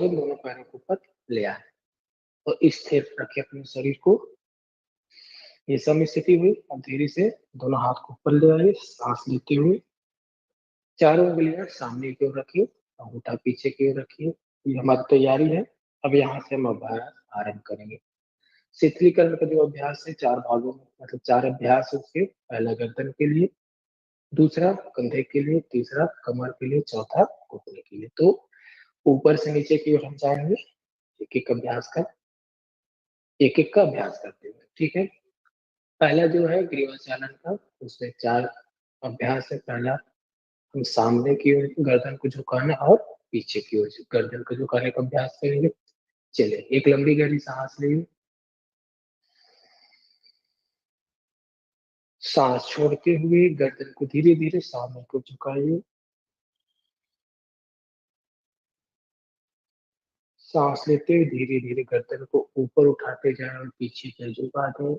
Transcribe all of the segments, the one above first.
दोनों पैरों को ऊपर ले आए और स्थिर रखे अपने शरीर को। ये सम स्थिति हुई। अब धीरे से दोनों हाथ को ऊपर ले आइए, सांस लेते हुए चारों उंगलियां सामने की ओर रखिए, अंगूठा पीछे की ओर रखिए। ये हमारी तैयारी है। अब यहाँ से हम अभ्यास आरंभ करेंगे। शीतलीकरण का जो अभ्यास है 4 भागों में, मतलब 4 अभ्यास है उसके। पहला गर्दन के लिए, दूसरा कंधे के लिए, तीसरा कमर के लिए, चौथा घुटने के लिए। तो ऊपर से नीचे की ओर हम जाएंगे, एक एक अभ्यास का, एक एक का अभ्यास करते हुए। ठीक है। पहला जो है ग्रीवाचालन का, उसमें 4 अभ्यास है। पहला हम सामने की ओर गर्दन को झुकाना और पीछे की ओर गर्दन को झुकाने का अभ्यास करेंगे। चलिए, एक लंबी गहरी सांस लीजिए, सांस छोड़ते हुए गर्दन को धीरे धीरे सामने को झुकाइए। सांस लेते हुए धीरे धीरे गर्दन को ऊपर उठाते जाएं और पीछे की ओर झुका दें।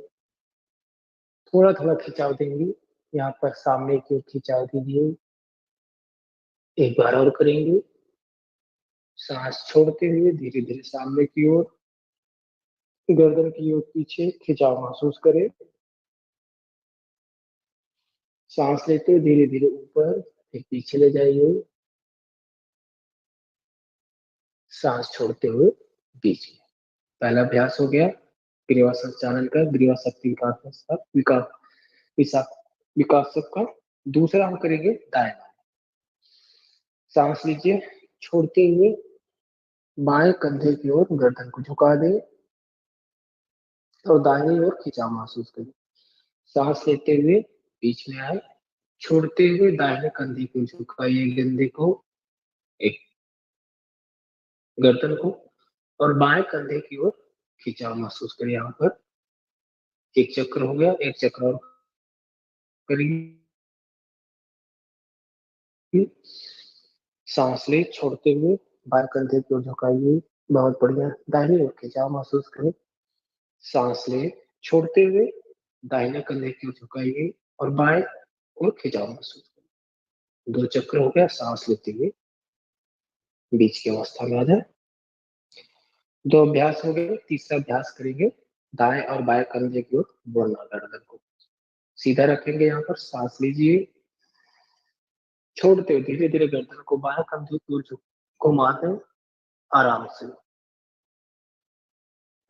थोड़ा थोड़ा खिंचाव देंगे, यहाँ पर सामने की ओर खिंचाव दीजिए। एक बार और करेंगे। सांस छोड़ते हुए धीरे धीरे सामने की ओर, गर्दन की ओर पीछे खिंचाव महसूस करें। सांस लेते हुए धीरे धीरे ऊपर, फिर पीछे ले जाइए। सांस छोड़ते हुए बीच में। पहला अभ्यास हो गया ग्रीवा संचालन का, ग्रीवा शक्ति विकास विकास विकास विकासक का। दूसरा हम करेंगे दाएं। सांस लीजिए, छोड़ते हुए बाएं कंधे की ओर गर्दन को झुका दें और दाहिनी ओर खिंचाव महसूस करें। सांस लेते हुए बीच में आए, छोड़ते हुए दाहिने कंधे को झुकाइए, गंदे को, एक गर्दन को, और बाएं कंधे की ओर खिंचाव महसूस करें। यहाँ पर एक चक्र हो गया, एक चक्र और करेंगे। सांस ले, छोड़ते हुए बाएं कंधे की ओर झुकाइए। बहुत बढ़िया। दाहिनी ओर खिंचाव महसूस करें। सांस ले, छोड़ते हुए दाहिने कंधे की ओर झुकाइए और बाएं ओर खिंचाव महसूस करें। 2 चक्र हो गया। सांस लेते हुए बीच की अवस्था में आ जाए। 2 अभ्यास हो गए। तीसरा अभ्यास करेंगे दाएं और बाएं कंधे की ओर मोड़ना। गर्दन को सीधा रखेंगे। यहाँ पर सांस लीजिए, छोड़ते हुए धीरे धीरे गर्दन को बाएं कंधे की ओर घुमा दें आराम से,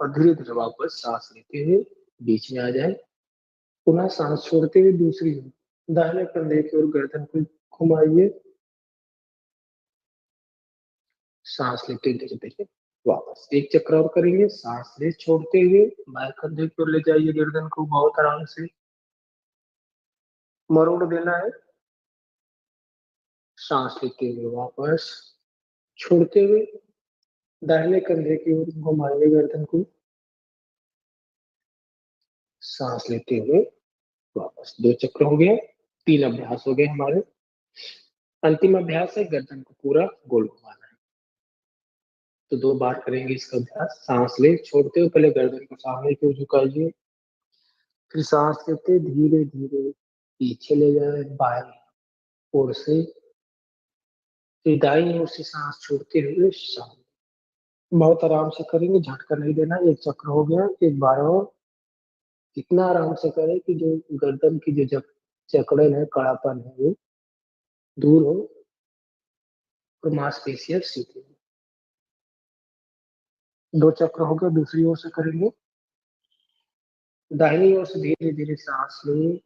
और धीरे धीरे वापस सांस लेते हुए बीच में आ जाए। पुनः सांस छोड़ते हुए दूसरी ओर दाहिने कंधे की ओर गर्दन को घुमाइए। सांस लेते धीरे धीरे वापस। एक चक्र और करेंगे। सांस ले, छोड़ते हुए बाएं कंधे की ओर ले जाइए गर्दन को, बहुत आराम से मरोड़ देना है। सांस लेते हुए वापस, छोड़ते हुए दाहिने कंधे की ओर घुमाइए गर्दन को। सांस लेते हुए वापस। 2 चक्र हो गए। 3 अभ्यास हो गए हमारे। अंतिम अभ्यास है गर्दन को पूरा गोल घुमाना है। तो 2 बार करेंगे इसका अभ्यास। सांस ले, छोड़ते हुए पहले गर्दन को सामने की ओर झुकाइए, फिर सांस लेते धीरे धीरे पीछे ले जाए बाएं ओर से, फिर दाईं ओर से सांस छोड़ते हुए सामने। बहुत आराम से करेंगे, झटका नहीं देना। एक चक्र हो गया। एक बार और इतना आराम से करें कि जो गर्दन की जो जकड़न है, कड़ापन है, वो दूर हो और मांसपेशियां सीधी हो। 2 चक्र हो गए। दूसरी ओर से करेंगे। दाहिनी ओर से धीरे धीरे सांस ले,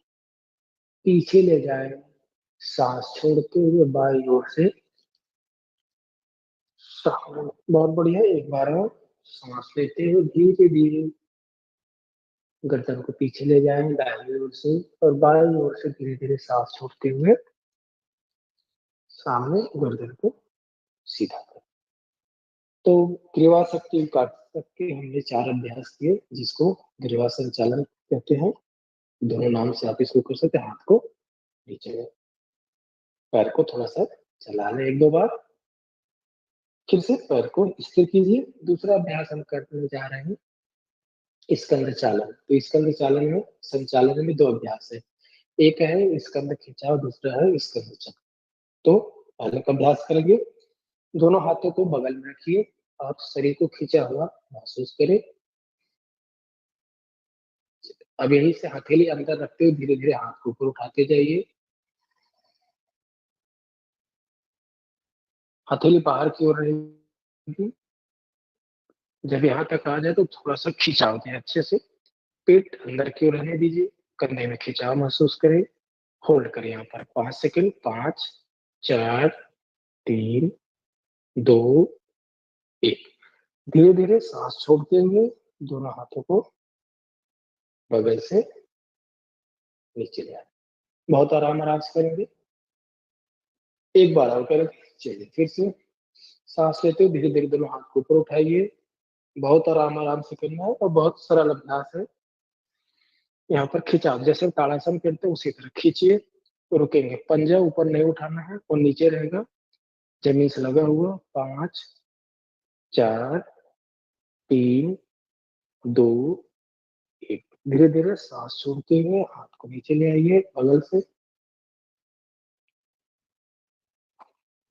पीछे ले जाए, सांस छोड़ते हुए बाईं ओर से सामने। बहुत बढ़िया। एक बार और सांस लेते हुए धीरे धीरे गर्दन को पीछे ले जाए दाहिनी ओर से, और बाईं ओर से धीरे धीरे सांस छोड़ते हुए सामने गर्दन को सीधा कर। तो ग्रीवा शक्ति विकासक के हमने 4 अभ्यास किए, जिसको ग्रीवा संचालन कहते हैं। दोनों नाम से आप इसको कर सकते हैं। हाथ को नीचे में, पैर को थोड़ा सा चला लें 1-2 बार, फिर से पैर को स्थिर कीजिए। दूसरा अभ्यास हम करने जा रहे हैं स्कंद चालन। तो स्कंद चालन में, संचालन में 2 अभ्यास है। एक है स्कंद खिंचाव, दूसरा है स्कंद चक्र। तो पहले का अभ्यास करेंगे। दोनों हाथों को बगल में रखिए, और शरीर को खींचा हुआ महसूस करें। अब यहीं से हथेली अंदर रखते हुए धीरे धीरे हाथ को ऊपर उठाते जाइए। हथेली बाहर की ओर रहेगी। जब यहाँ तक आ जाए तो थोड़ा सा खिंचाव दें अच्छे से। पेट अंदर की ओर रहने दीजिए। कंधे में खिंचाव महसूस करें। होल्ड करें यहाँ पर 5 सेकंड। 5, 4, 3, 2, 1। धीरे धीरे सांस छोड़ते हुए दोनों हाथों को बगल से नीचे ले आए। बहुत आराम आराम से करेंगे। एक बार और करें। चलिए फिर से सांस लेते हुए धीरे धीरे दोनों हाथ को ऊपर उठाइए। बहुत आराम आराम से करना है और बहुत सरल अभ्यास है। यहाँ पर खिंचाव जैसे ताड़ासन करते हैं उसी तरह खींचिए। रुकेंगे। पंजा ऊपर नहीं उठाना है और नीचे रहेगा जमीन से लगा हुआ। 5, 4, 3, 2, 1। धीरे धीरे सांस छोड़ते हुए हाथ को नीचे ले आइए बगल से।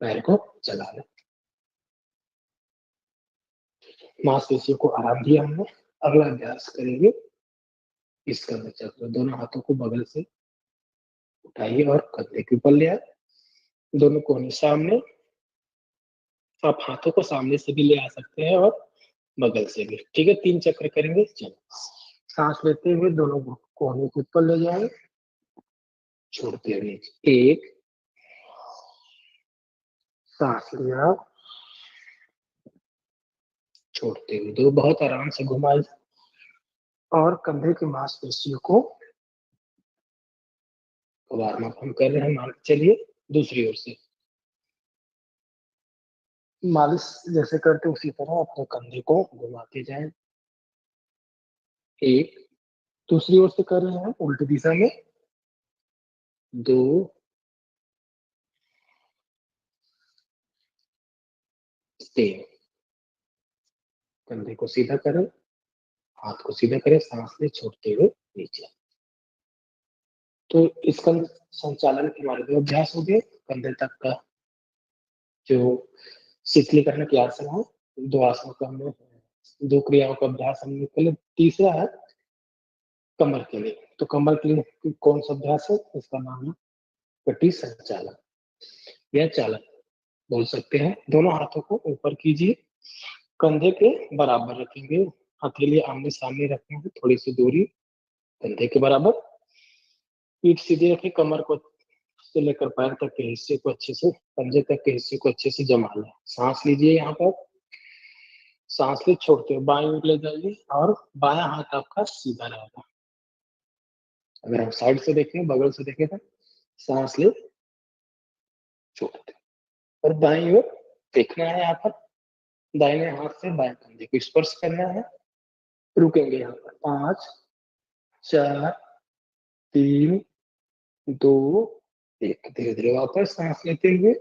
पैर को चला लें। मांसपेशियों को आराम दिया हमने। अगला अभ्यास करेंगे इसका चक्र। दोनों हाथों को बगल से उठाइए और कंधे के ऊपर ले आए। दोनों कोहनी सामने। आप हाथों को सामने से भी ले आ सकते हैं और बगल से भी। ठीक है, 3 चक्र करेंगे। चलो सांस लेते हुए दोनों कोहनी को ऊपर ले जाए। छोड़ते हुए 1। सांस लिया। छोड़ते हुए 2। बहुत आराम से घुमाए और कंधे की मांसपेशियों को वार्म अप हम कर रहे हैं। मान के चलिए दूसरी ओर से मालिश जैसे करते उसी तरह अपने कंधे को घुमाते जाएं। 1। दूसरी ओर से कर रहे हैं उल्टी दिशा में। 2, 3। कंधे को सीधा करें। हाथ को सीधा करें। सांस ले छोड़ते हुए नीचे। तो इसका संचालन के हमारे 2 अभ्यास हो गए। कंधे तक का जो शीतलीकरण के आसन है। 2 आसनों का हमने 2 क्रियाओं का अभ्यास हमने कर लिया। तीसरा है कमर के लिए। तो कमर के लिए कौन सा अभ्यास है? इसका नाम है कटी संचालन या चालन बोल सकते हैं। दोनों हाथों को ऊपर कीजिए। कंधे के बराबर रखेंगे। हथेली आमने सामने रखेंगे। थोड़ी सी दूरी कंधे के बराबर। पीठ सीधी रखें। कमर को से लेकर पैर तक के हिस्से को अच्छे से, पंजे तक के हिस्से को अच्छे से जमा लें। सांस लीजिए। यहाँ पर सांस ले छोड़ते हुए बाएं ओर ले जाइए और बायां हाथ आपका सीधा रहेगा। अगर हम साइड से देखें, बगल से देखें तो सांस ले छोड़ते और बाईं ओर देखना है। यहाँ पर दाहिने हाथ से बाएं कंधे को स्पर्श करना है। रुकेंगे यहाँ पर 5, 4, 3, 2, 1। धीरे धीरे वापस सांस लेते हुए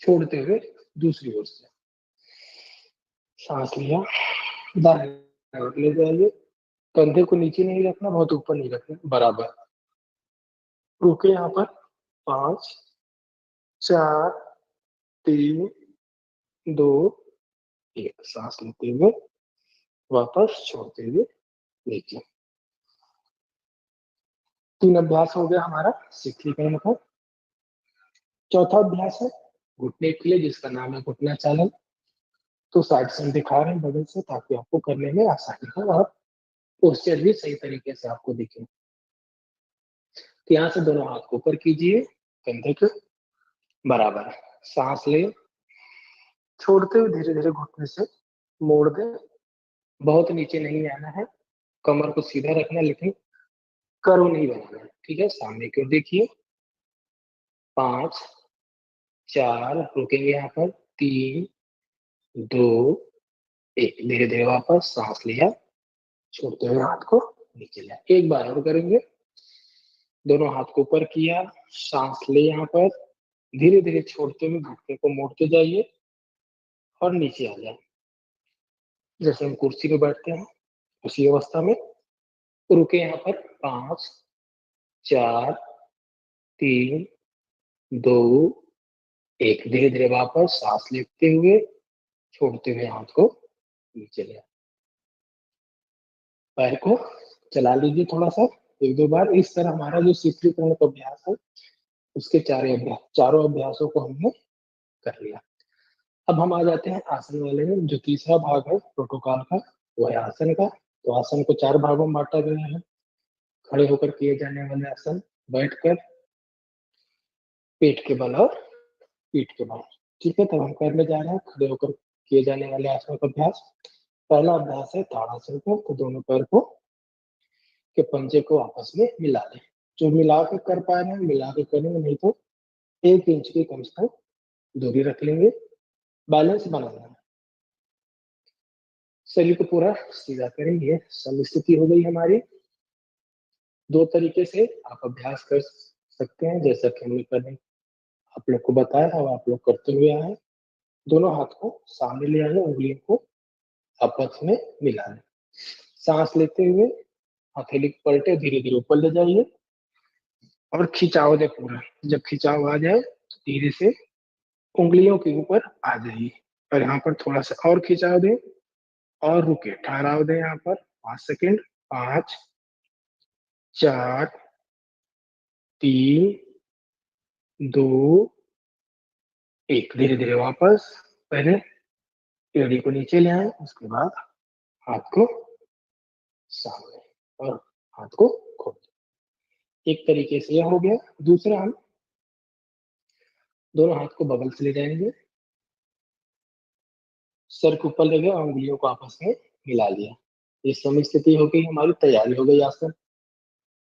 छोड़ते हुए दूसरी ओर से सांस लिया। दाहिने ओर ले जाइए। कंधे को नीचे नहीं रखना, बहुत ऊपर नहीं रखना, बराबर। रुके यहाँ पर 5, 4, 3, 2, 1। सांस लेते हुए वापस छोड़ते हुए नीचे। 3 अभ्यास हो गया हमारा शीतलीकरण का। चौथा अभ्यास है घुटने के लिए, जिसका नाम है घुटना चालन। तो साइड से हम दिखा रहे हैं बगल से, ताकि आपको करने में आसानी हो और पोस्चर भी सही तरीके से आपको दिखे। तो यहाँ से दोनों हाथ को ऊपर कीजिए कंधे के बराबर। सांस ले छोड़ते हुए धीरे धीरे घुटने से मोड़ दे। बहुत नीचे नहीं आना है। कमर को सीधा रखना, लेकिन कर्व नहीं बनाना है। ठीक है, सामने की ओर देखिए। 5, 4। रुकेंगे यहाँ पर 3, 2, 1। धीरे धीरे वापस सांस लिया। छोड़ते हुए हाथ को नीचे लिया। एक बार और करेंगे। दोनों हाथ को ऊपर किया। सांस ले यहाँ पर। धीरे धीरे छोड़ते हुए घुटने को मोड़ते जाइए और नीचे आ जाए। जैसे हम कुर्सी पे बैठते हैं उसी अवस्था में। रुके यहाँ पर 5, 4, 3, 2, 1। धीरे धीरे वापस सांस लेते हुए छोड़ते हुए हाथ को नीचे ले आए। पैर को चला लीजिए थोड़ा सा, एक दो बार। इस तरह हमारा जो शीतलीकरण का अभ्यास है उसके चारों अभ्यासों को हमने कर लिया। अब हम आ जाते हैं आसन वाले में। जो तीसरा भाग है प्रोटोकॉल का वो है आसन का। तो आसन को 4 भागों में बांटा गया है। खड़े होकर किए जाने वाले आसन, बैठकर, पेट के बल और पीठ के बल। ठीक है, तो हम करने जा रहे हैं खड़े होकर किए जाने वाले आसनों का अभ्यास। पहला अभ्यास है ताड़ासन का। तो दोनों पैर को के पंजे को आपस में मिला लें। जो मिला के कर पा रहे हैं मिला के करेंगे, नहीं तो 1 इंच की कम से कम दूरी रख लेंगे। बैलेंस बनाना है, शरीर को पूरा सीधा करेंगे। सम स्थिति हो गई हमारी। 2 तरीके से आप अभ्यास कर सकते हैं, जैसा कि हमने पहले आप लोग को बताया और आप लोग करते हुए आए। दोनों हाथ को सामने ले आए, उंगलियों को आपस में मिला लें। सांस लेते हुए हथेली को पलटे धीरे धीरे ऊपर ले जाइए और खिंचाव दे पूरा। जब खिंचाव आ जाए तो धीरे से उंगलियों के ऊपर आ जाइए और यहाँ पर थोड़ा सा और खिंचाव दें और रुके, ठहराव दें यहाँ पर 5 सेकेंड। 5, 4, 3, 2, 1। धीरे धीरे वापस। पहले एड़ी को नीचे ले आए, उसके बाद हाथ को सामने और हाथ को खोल। एक तरीके से यह हो गया। दूसरा, हम दोनों हाथ को बगल से ले जाएंगे, सर के ऊपर ले गए और उंगलियों को आपस में मिला लिया। ये सम स्थिति हो गई, हमारी तैयारी हो गई आसन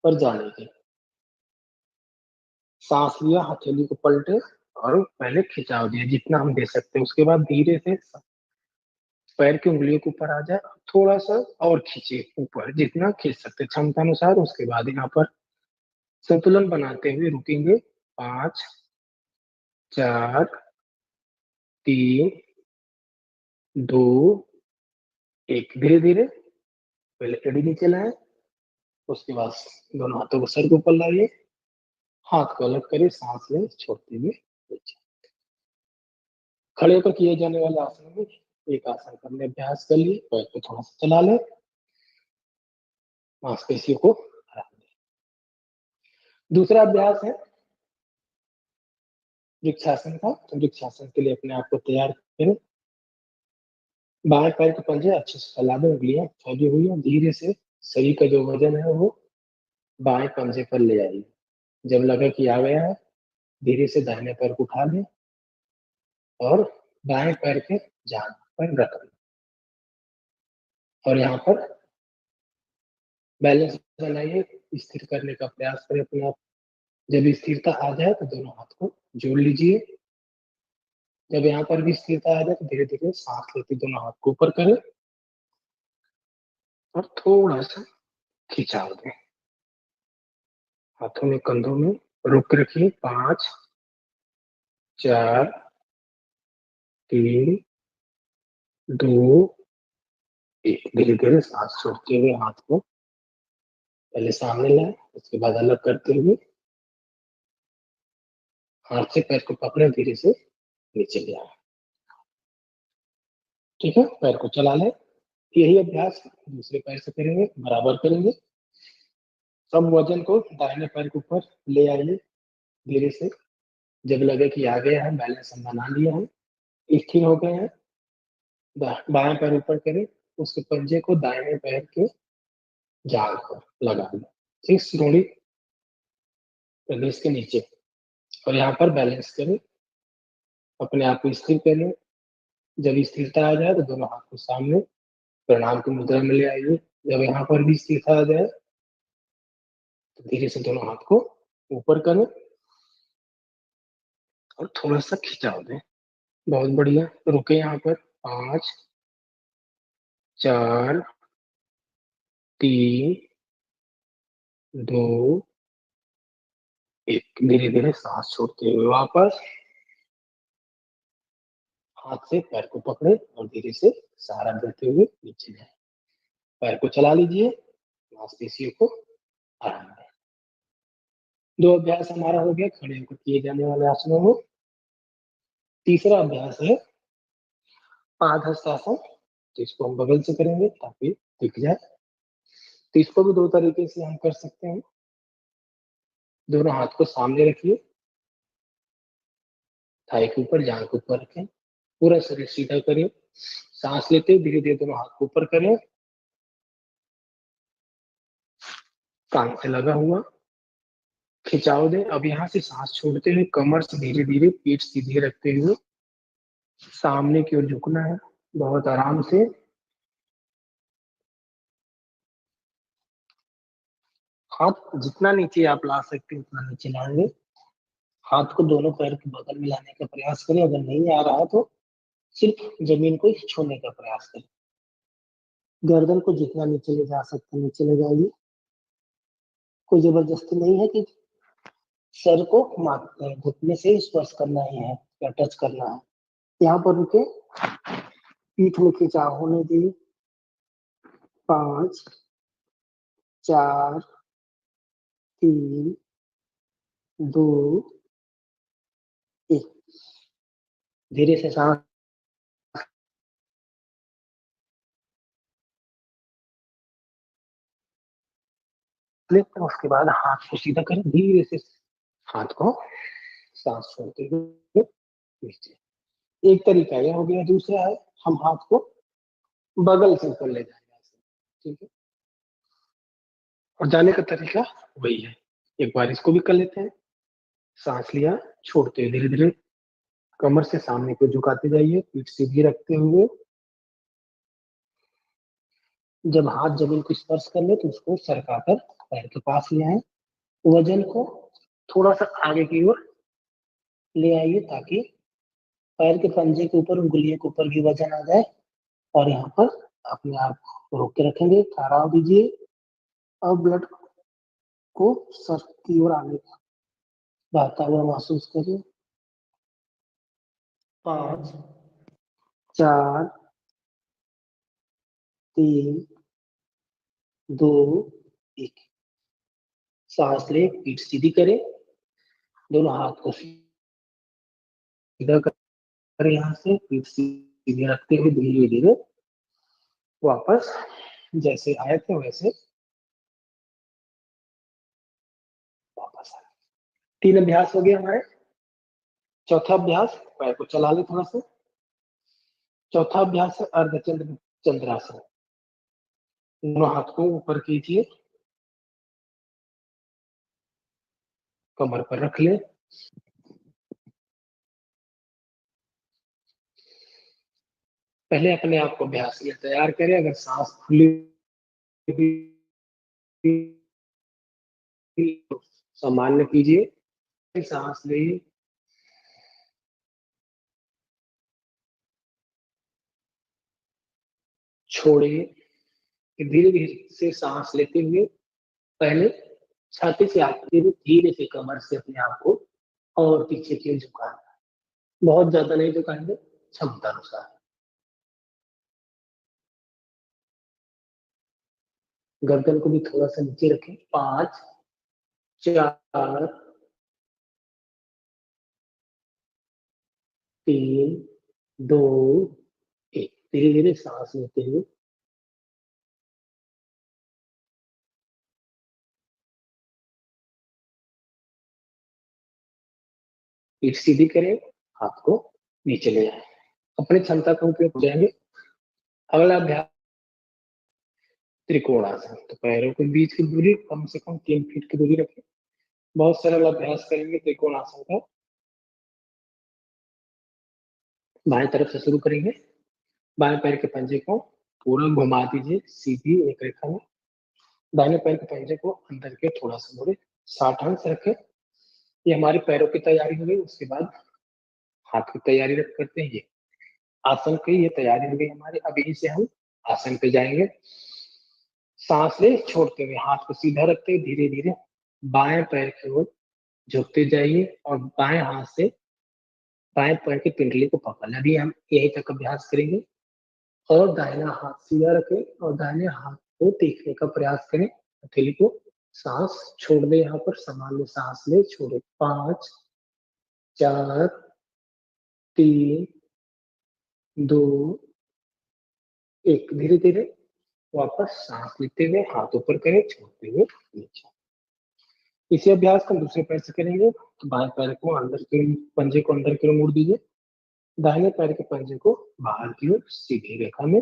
पर जाने की। सांस लिया, हथेली को पलटे और पहले खिंचाव दिया जितना हम दे सकते हैं। उसके बाद धीरे से पैर की उंगलियों के ऊपर आ जाए, थोड़ा सा और खींचिए ऊपर जितना खींच सकते क्षमता अनुसार। उसके बाद यहाँ पर संतुलन बनाते हुए रुकेंगे। 5, 4, 3, 2, 1। धीरे धीरे पहले एड़ी नीचे लाए, उसके बाद दोनों हाथों को सर के ऊपर लाइए, हाथ को अलग करिए, सांस लें छोड़ते हुए नीचे। खड़े होकर किए जाने वाले आसन में एक आसन करने अभ्यास कर लिए। पैर को थोड़ा सा चला लें, मांसपेशियों को आराम दें। दूसरा अभ्यास है वृक्षासन का। तो वृक्षासन के लिए अपने आप को तैयार करें। बाएं पैर के पंजे अच्छे से फैला दें, उंगलियां फैली हुई है। धीरे से शरीर का जो वजन है वो बाएं पंजे पर ले आइए। जब लगे कि आ गया है, धीरे से दाहिने पैर को उठा लें और दाएं पैर के जांघ पर रख लें और यहाँ पर बैलेंस बनाइए। स्थिर करने का प्रयास करें अपने आप। जब स्थिरता आ जाए तो दोनों हाथ को जोड़ लीजिए। जब यहाँ पर भी स्थिरता आ जाए तो धीरे धीरे सांस लेते दोनों हाथ को ऊपर करें और थोड़ा सा खिंचाव दें। हाथों में कंधों में रोक रखिए। 5, 4, 3, 2, 1। धीरे धीरे सांस छोड़ते हुए हाथ को पहले सामने लाए, उसके बाद अलग करते हुए हाथ से पैर को पकड़े, धीरे से नीचे ले आए। ठीक है, पैर को चला लें। यही अभ्यास दूसरे पैर से करेंगे, बराबर करेंगे। सब वजन को दाहिने पैर के ऊपर ले आइए धीरे से। जब लगे कि आ गया है, बैलेंस हम बना लिया है, स्थिर हो गए हैं, बाएं पैर ऊपर करें, उसके पंजे को दाहिने पैर के जांघ पर लगा दें, ठीक श्रोणी प्रदेश के नीचे। और यहाँ पर बैलेंस करें, अपने आप को स्थिर करें। जब स्थिरता आ जाए तो दोनों हाथ को सामने प्रणाम की मुद्रा में ले आइए। जब यहाँ पर भी स्थिरता आ जाए तो धीरे से दोनों हाथ को ऊपर करें और थोड़ा सा खिंचाव दें। बहुत बढ़िया, रुके यहाँ पर। 5, 4, 3, 2, 1। धीरे धीरे सांस छोड़ते हुए वापस हाथ से पैर को पकड़े और धीरे से सहारा देते हुए नीचे जाए। पैर को चला लीजिए, मांसपेशियों को आराम दें। 2 अभ्यास हमारा हो गया खड़े होकर किए जाने वाले आसनों में। तीसरा अभ्यास है पादहस्तासन, तो इसको हम बगल से करेंगे ताकि दिख जाए। तो इसको भी दो तरीके से हम कर सकते हैं। दोनों हाथ को सामने रखिए, थाई के ऊपर, जांघ के ऊपर रखें, पूरा शरीर सीधा करिए, सांस लेते धीरे धीरे दोनों हाथ को ऊपर करें, कान से लगा हुआ खिंचाव दें। अब यहाँ से सांस छोड़ते हुए कमर से धीरे धीरे पीठ सीधी रखते हुए सामने की ओर झुकना है, बहुत आराम से। हाथ जितना नीचे आप ला सकते हैं उतना नीचे लाएंगे। हाथ को दोनों पैर के बगल में लाने का प्रयास करें, अगर नहीं आ रहा तो सिर्फ जमीन को छूने का प्रयास करें। गर्दन को जितना नीचे ले जा सकते हैं नीचे ले जाइए। कोई जबरदस्ती नहीं है कि सर को घुटने से स्पर्श करना ही है या टच करना है। यहाँ पर रुके, पीठ में खिंचाव होने दिए। 5 4 3 2 1। धीरे से सांस लेते हैं, उसके बाद हाथ को सीधा करें, धीरे से हाथ को सांस छोड़ते हुए नीचे। एक तरीका यह हो गया। दूसरा है हम हाथ को बगल से ऊपर ले जाएंगे, ठीक है। और जाने का तरीका वही है। एक बार इसको भी कर लेते हैं। सांस लिया, छोड़ते हुए धीरे धीरे कमर से सामने को झुकाते जाइए, पीठ सीधी रखते हुए। जब हाथ जमीन को स्पर्श कर ले तो उसको सरकाकर पैर के पास ले आए। वजन को थोड़ा सा आगे की ओर ले आइए ताकि पैर के पंजे के ऊपर, उंगलियों के ऊपर भी वजन आ जाए। और यहाँ पर अपने आप को रोक के रखेंगे, ठहराव दीजिए और ब्लड को सर की ओर आने का बहता हुआ महसूस करिए। 5 4 3 2 1। सांस ले, पीठ सीधी करें, दोनों हाथ को सीधा करें, यहाँ से पीठ सीधे रखते हुए धीरे धीरे वापस जैसे आए थे वैसे वापस आए। 3 अभ्यास हो गया हमारे। चौथा अभ्यास, पैर को चला ले थोड़ा सा। चौथा अभ्यास है अर्धचंद्र चंद्रासन। दोनों हाथ को ऊपर कीजिए, कमर पर रख ले। पहले अपने आप को अभ्यास के लिए तैयार करें। अगर सांस खुली तो सामान्य कीजिए, सांस ले, छोड़िए। धीरे धीरे से सांस लेते हुए पहले छाती से आगे धीरे से कमर से अपने आप को और पीछे की ओर झुकाना। बहुत ज्यादा नहीं झुकाएंगे, क्षमता अनुसार। गर्दन को भी थोड़ा सा नीचे रखें। 5 4 3 2 1। धीरे धीरे सांस लेते हुए पीठ सीधी करें, हाथ को नीचे ले जाए, अपनी क्षमता का उपयोग हो जाएंगे। अगला अभ्यास त्रिकोणासन। तो पैरों के बीच की दूरी कम से कम 3 फीट की दूरी रखें। बहुत सरल अभ्यास करेंगे त्रिकोणासन का। बाएं तरफ से शुरू करेंगे। बाएं पैर के पंजे को पूरा घुमा दीजिए सीधी एक रेखा में। दाहिने पैर के पंजे को अंदर के थोड़ा सा मोड़े, 60 अंश रखें। ये हमारे पैरों की तैयारी हो गई। उसके बाद हाथ की तैयारी रख करते हैं। ये आसन की ये तैयारी हो गई हमारी। अब यहीं से हम आसन पे जाएंगे। सांस ले, छोड़ते हुए हाथ को सीधा रखते हुए धीरे धीरे बाएं पैर की ओर झुकते जाइए और बाएं हाथ से बाएं पैर की पिंडली को पकड़ना। अभी हम यही तक अभ्यास करेंगे। और दाहिना हाथ सीधा रखें और दाहिने हाथ को देखने का प्रयास करें, हथेली को। सांस छोड़ दे, यहाँ पर सामान्य सांस ले, छोड़े। 5 4 3 2 एक, धीरे धीरे वापस सांस लेते हुए हाथ ऊपर करें, छोड़ते हुए नीचे। इसी अभ्यास को दूसरे पैर से करेंगे। तो बाएं पैर को अंदर की, पंजे को अंदर की ओर मोड़ दीजिए, दाहिने पैर के पंजे को बाहर की ओर सीधी रेखा में।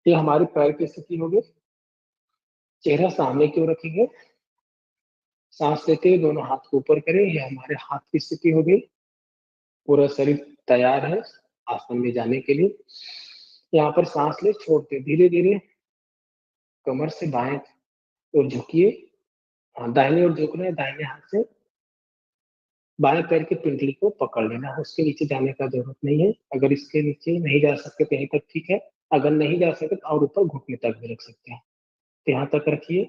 ये हमारे पैर की स्थिति होगी। चेहरा सामने की ओर रखेंगे, सांस लेते हुए दोनों हाथ को ऊपर करें, ये हमारे हाथ की स्थिति हो गई। पूरा शरीर तैयार है आसन में जाने के लिए। यहाँ पर सांस ले, छोड़ते धीरे धीरे कमर से बाएं ओर झुकिए। हाँ, दाहिने ओर झुक रहे हैं, दाहिने हाथ से बाएं पैर की पिंडली को पकड़ लेना है, उसके नीचे जाने का जरूरत नहीं है। अगर इसके नीचे नहीं जा सकते तो यहीं तक ठीक है, अगर नहीं जा सकते तो और ऊपर घुटने तक भी रख सकते हैं। तो यहाँ तक रखिए,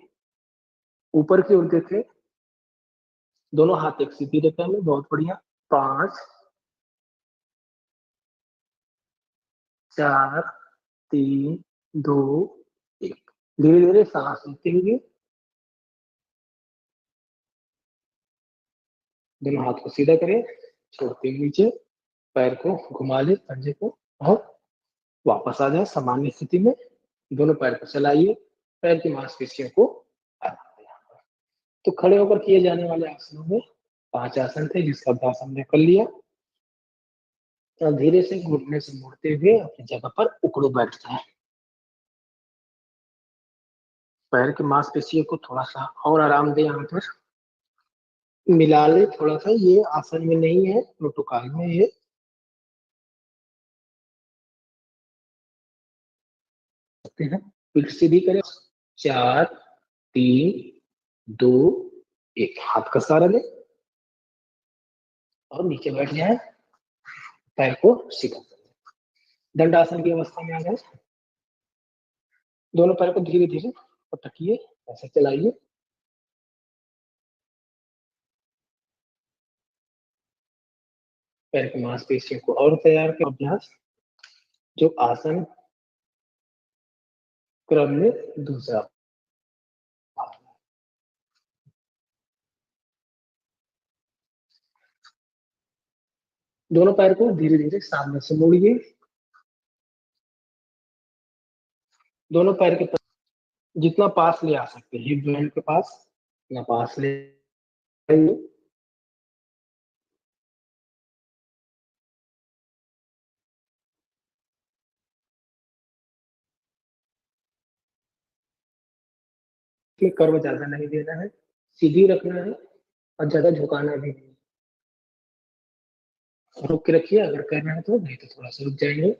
ऊपर की ओर देखें, दोनों हाथ एक सीधी रेखा में, बहुत बढ़िया। 5, 4, 3, 2, 1। धीरे धीरे सांस लेते हुए दोनों हाथ को सीधा करें, छोड़ते हुए नीचे, पैर को घुमा ले पंजे को, और वापस आ जाए सामान्य स्थिति में। दोनों पैर को चलाइए, पैर की मांसपेशियों को आराम दें। तो खड़े होकर किए जाने वाले आसनों में 5 आसन थे, जिसका अभ्यास हमने कर लिया। तो धीरे से घुटने से मुड़ते हुए अपनी जगह पर उकड़ो बैठ जाए। पैर की मांसपेशियों को थोड़ा सा और आराम दें, यहाँ पर मिला ले थोड़ा सा। ये आसन में नहीं है, प्रोटोकॉल में ये। सकते हैं, पीठ सीधी करें। 4, 3, 2, 1। हाथ का सहारा ले और नीचे बैठ जाए, पैर को सीधा कर। दंडासन की अवस्था में आ जाए, दोनों पैर को धीरे धीरे पटकिए, ऐसे चलाइए। पैर की मांसपेशियों को और तैयार कर अभ्यास, जो आसन क्रम में दूसरा। दोनों पैर को धीरे धीरे सामने से मोड़िए। दोनों पैर के जितना पास ले आ सकते हैं, हिप जॉइंट के पास उतना पास ले आइए। इसमें कर्व ज्यादा नहीं देना है, सीधी रखना है और ज्यादा झुकाना भी नहीं। रुक के रखिए अगर करना है तो, नहीं तो थोड़ा सा रुक जाएंगे।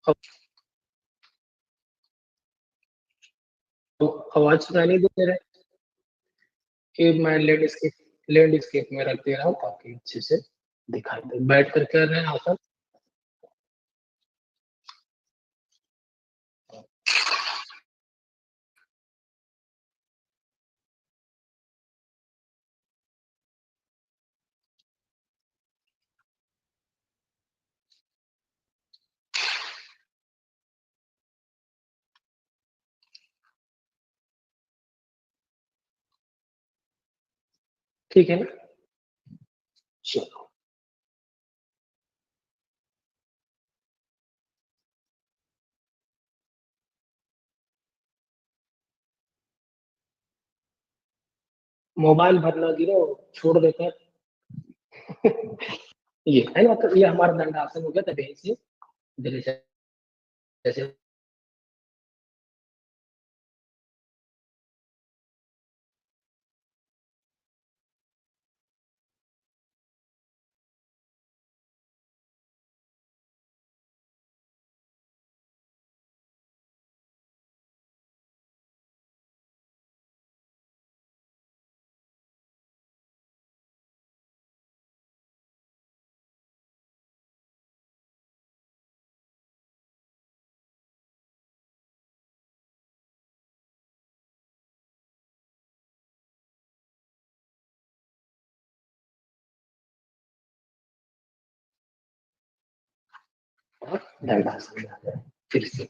अब तो आवाज सुनाई दे रहा है कि मैं लैंडस्केप में रख दे रहा हूँ ताकि अच्छे से दिखाई दे। बैठ कर कर रहे हैं आसन। ठीक है ना, चलो। मोबाइल भर ना गिरो, छोड़ देते हैं। ये है ना, तो ये हमारा दंडासन हो गया। तब यहीं से धीरे से जैसे दंडासन में आ जाए फिर से।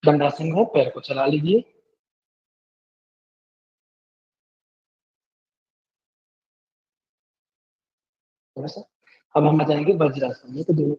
दंडासन में पैर को चला लीजिए। थोड़ा सा। अब हम आ जाएंगे वज्रासन में, तो दोनों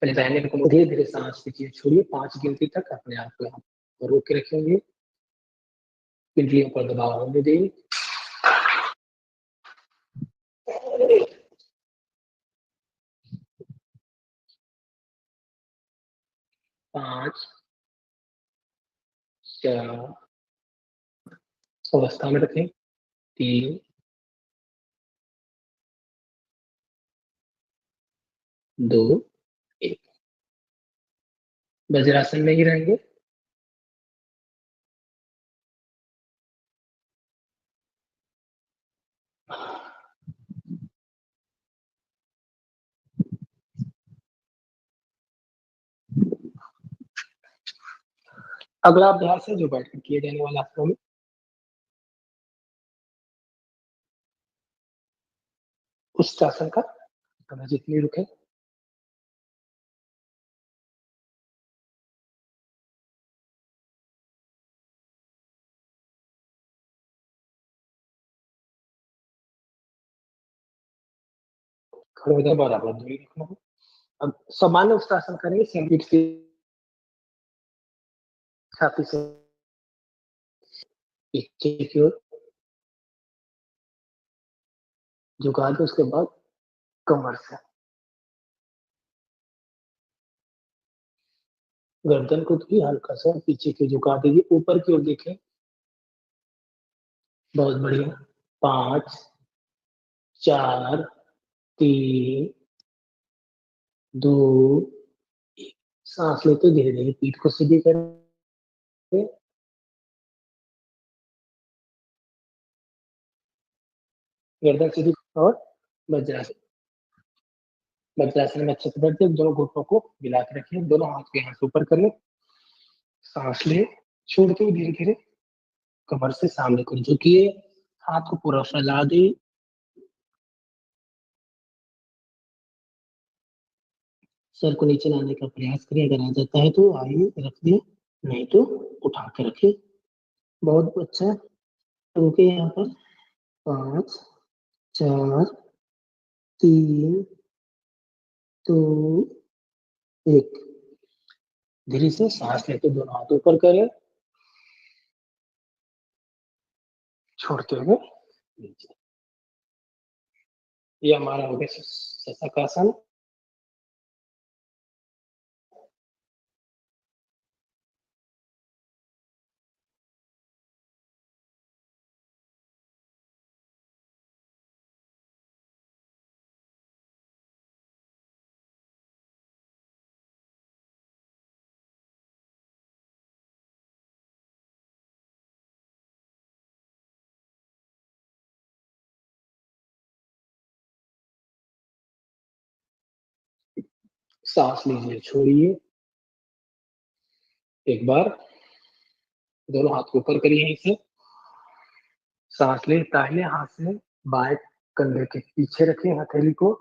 पहले दाहिने को धीरे धीरे सांस लीजिए, छोड़िए 5 गिनती तक अपने आप को यहाँ पर रोक के रखेंगे, पिंडलियों पर दबाव होने दें। 5, 4 अवस्था में रखें, 3, 2, 1। वज्रासन में ही रहेंगे। अगला अभ्यास है जो बैठकर किए जाने वाला आसनों में उष्ट्रासन का। तो जितनी रुके खड़े हो जाए, बराबर दूरी रखना है। अब सामान्य उष्ट्रासन करेंगे, पीठ की छाती से नीचे की ओर झुका दे, उसके बाद कमर से गर्दन को भी हल्का सा पीछे की झुका दीजिए, ऊपर की ओर देखें। बहुत बढ़िया। 5, 4, 3, 2, 1। सांस लेते धीरे धीरे पीठ को सीधी करें, गर्दन सीधी, और वज्रासन। वज्रासन में अच्छे से बैठते, दोनों घुटनों को मिला के रखिए, दोनों हाथ के हाथ ऊपर करें, सांस ले, छोड़ते हुए धीरे धीरे कमर से सामने को झुकिए, हाथ को पूरा फैला दे, सर को नीचे लाने का प्रयास करें। अगर आ जाता है तो आइए रख दिए, नहीं तो उठा के रखिए। बहुत अच्छा। रुके यहाँ पर। 5, 4, 3, 2, 1। धीरे से सांस लेते दोनों हाथ ऊपर करें, छोड़ते हुए नीचे। ये हमारा हो गया शशकासन। सांस लीजिए, छोड़िए। एक बार दोनों हाथ को ऊपर करिए, यहीं से सांस ले, दाहिने हाथ से बाएं कंधे के पीछे रखें हथेली को,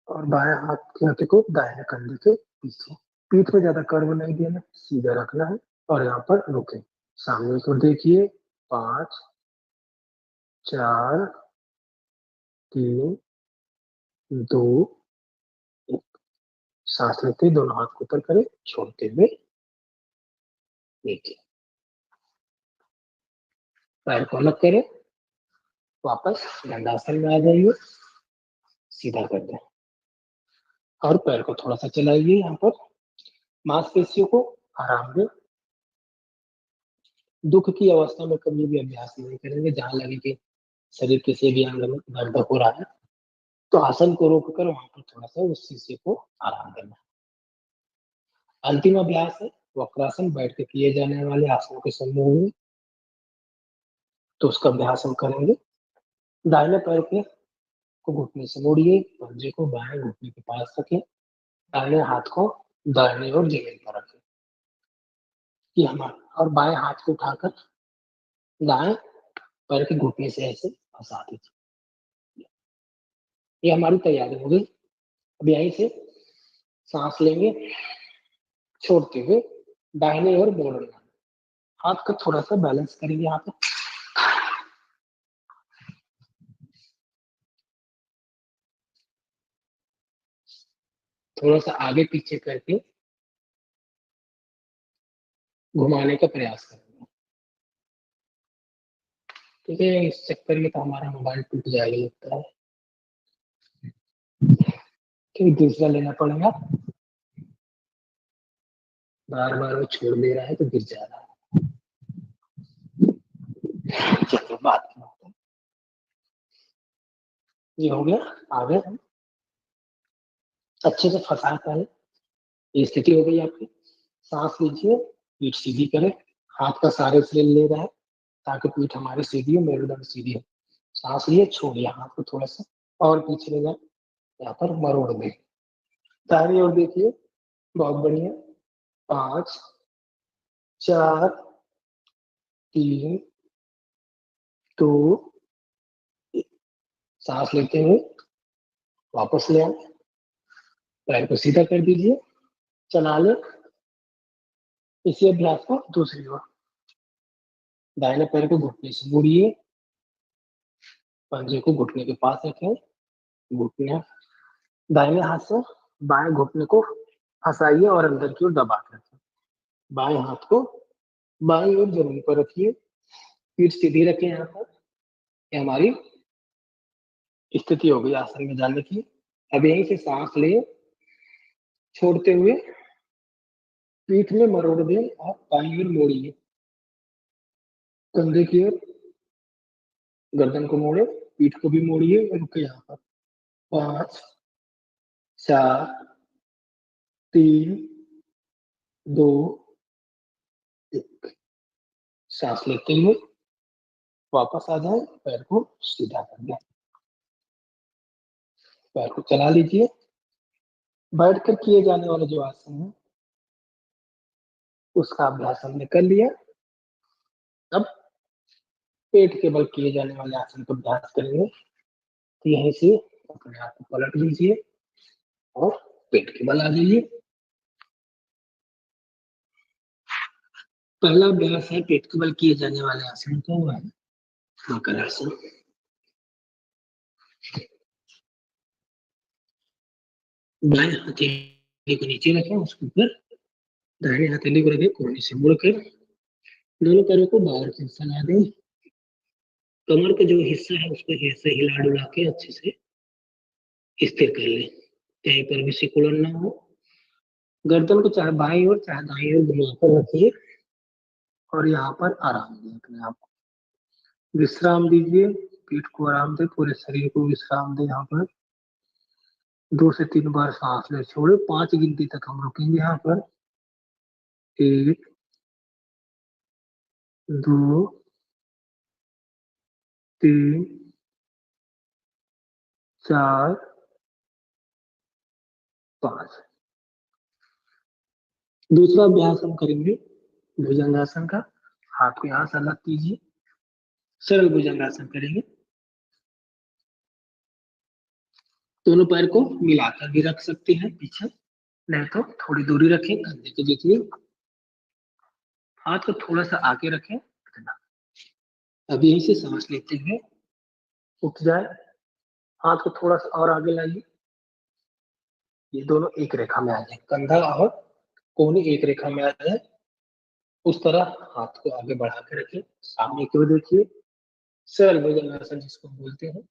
और बाएं हाथ के हथे को दाहिने कंधे के पीछे। पीठ में ज्यादा कर्व नहीं देना, सीधा रखना है, और यहाँ पर रुके, सामने को देखिए। 5, 4, 3, 2, 1। सांस लेते दोनों हाथ को ऊपर करें, छोड़ते हुए नीचे। पैर को अलग करें, वापस दंडासन में आ जाइए, सीधा कर दें, और पैर को थोड़ा सा चलाइए। यहाँ पर मांसपेशियों को आराम दें। दुख की अवस्था में कभी भी अभ्यास नहीं करेंगे, जहां लगे कि शरीर किसी भी अंग में दर्द हो रहा है, तो आसन को रोक कर वहां पर थोड़ा सा उस हिस्से को आराम देना। अंतिम अभ्यास है वक्रासन, बैठ के किए जाने वाले आसनों के समूह में, तो उसका अभ्यास हम करेंगे। दाहिने पैर पे को घुटने से मोड़िए, पंजे को बाएं घुटने के पास रखें, दाहिने हाथ को दाहिने और जमीन पर रखें। ये हमारा, और बाएं हाथ को उठाकर दाएं पैर के घुटने से ऐसे फंसा दीजिए। ये हमारी तैयारी हो गई। अब यहीं से सांस लेंगे, छोड़ते हुए दाहिने ओर मोड़ना। हाथ का थोड़ा सा बैलेंस करेंगे यहाँ पे, थोड़ा सा आगे पीछे करके घुमाने का प्रयास करेंगे। ठीक है, इस चक्कर में तो हमारा मोबाइल टूट जाएगा लगता है। ठीक, दूसरा लेना पड़ेगा। बार बार वो छोड़ दे रहा है तो गिर जा रहा है। चलो बात ये हो गया। आगे अच्छे से फंसा कर, ये स्थिति हो गई आपकी। सांस लीजिए, पीठ सीधी करें, हाथ का सहारे से ले रहा है ताकि पीठ हमारी सीधी हो, मेरुदंड सीधी हो। सांस लिए, छोड़िए हाथ को थोड़ा सा और पीछे ले जाए, यहाँ पर मरोड़ दे। दाहिनी ओर देखिए, बहुत बढ़िया। 5 4 3 2 1। सांस लेते हुए वापस ले आए, पैर को सीधा कर दीजिए, चला ले। इसी अभ्यास को दूसरी ओर, दाहिने पैर को घुटने से मुड़िए, पंजे को घुटने के पास रखें, घुटने दाहिने हाथ से बाएं घुटने को फंसाइए और अंदर की ओर दबा के रखें। बाएं हाथ को बाईं ओर जमीन पर रखिए, पीठ सीधी रखें। यहाँ पर ये हमारी स्थिति हो गई आसन में जाने की। अब यहीं से सांस ले, छोड़ते हुए पीठ में मरोड़ दें और बाईं ओर मोड़िए, कंधे की ओर गर्दन को मोड़े, पीठ को भी मोड़िए और रुके यहाँ पर। 5 4 3 2 1। सांस लेते हुए वापस आ जाए, पैर को सीधा कर दें, पैर को चला लीजिए। बैठकर किए जाने वाले जो आसन है उसका अभ्यास हमने कर लिया। अब पेट के बल किए जाने वाले आसन का अभ्यास करेंगे। तो यहीं से अपने हाथ को पलट लीजिए और पेट के बल आ जाइए। पहला अभ्यास है पेट के बल किए जाने वाले आसन का, वो है मकरासन। बाएं हथेली को नीचे रखें, उसके ऊपर दाहिने हथेली को रखें, कोहनी से मुड़कर दोनों पैरों को बाहर की हिस्सा ला दें। कमर का जो हिस्सा है उसको ऐसे हिला डुला के अच्छे से स्थिर कर लें, कहीं पर भी सिकुड़न ना हो। गर्दन को चाहे बाईं ओर चाहे दाईं ओर घुमाकर रखिए और यहाँ पर आराम दें, अपने आप को विश्राम दीजिए। पीठ को आराम दें, पूरे शरीर को विश्राम दें। यहाँ पर 2 से 3 बार सांस ले, छोड़े। 5 गिनती तक हम रुकेंगे यहाँ पर। 1 2 3 4 5। दूसरा अभ्यास हम करेंगे भुजंगासन का। हाथ को यहाँ से अलग कीजिए, सरल भुजंगासन करेंगे। दोनों पैर को मिलाकर भी रख सकते हैं पीछे, नहीं तो थोड़ी दूरी रखें कंधे के जितनी। हाथ को थोड़ा सा आगे रखें इतना। अब यहीं से सांस लेते हुए उठ जाए, हाथ को थोड़ा सा और आगे लाइए, ये दोनों एक रेखा में आ जाए, कंधा और कोहनी एक रेखा में आ जाए। उस तरह हाथ को आगे बढ़ा के रखें, सामने की ओर देखिए। सरल भुजंगासन जिसको बोलते हैं।